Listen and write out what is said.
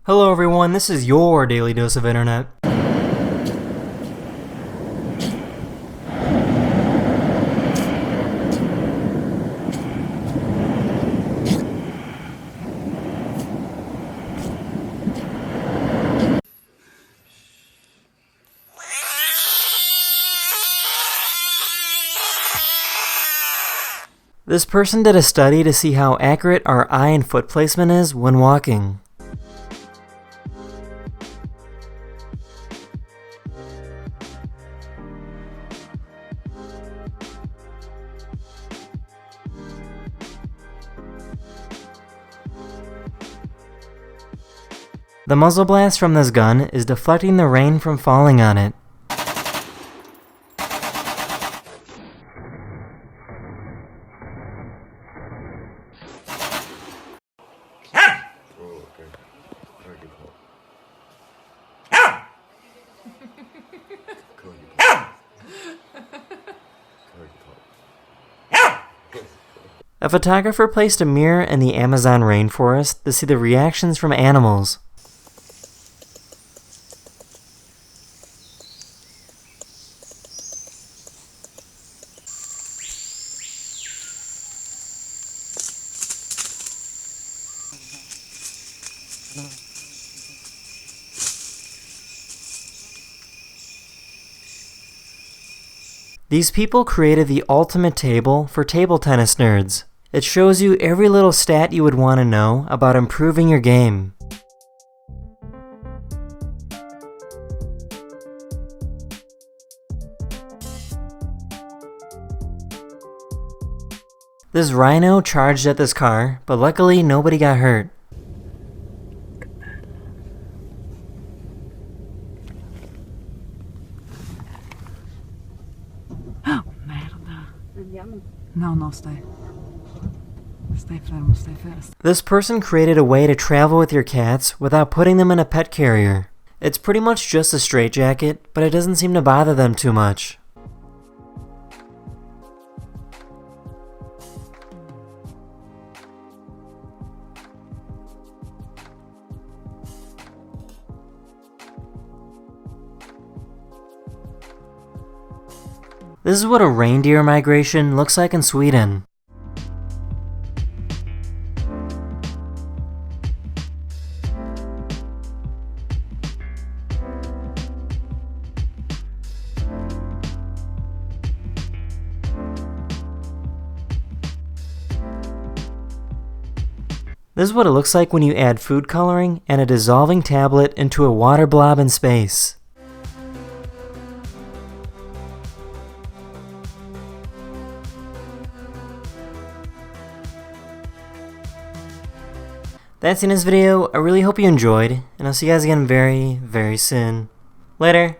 Hello everyone, this is your Daily Dose of Internet. This person did a study to see how accurate our eye and foot placement is when walking. The muzzle blast from this gun is deflecting the rain from falling on it. A photographer placed a mirror in the Amazon rainforest to see the reactions from animals. These people created the ultimate table for table tennis nerds. It shows you every little stat you would want to know about improving your game. This rhino charged at this car, but luckily nobody got hurt. No, stay. Stay firm, stay fast. This person created a way to travel with your cats without putting them in a pet carrier. It's pretty much just a straitjacket, but it doesn't seem to bother them too much. This is what a reindeer migration looks like in Sweden. This is what it looks like when you add food coloring and a dissolving tablet into a water blob in space. That's in this video. I really hope you enjoyed, and I'll see you guys again very, very soon. Later!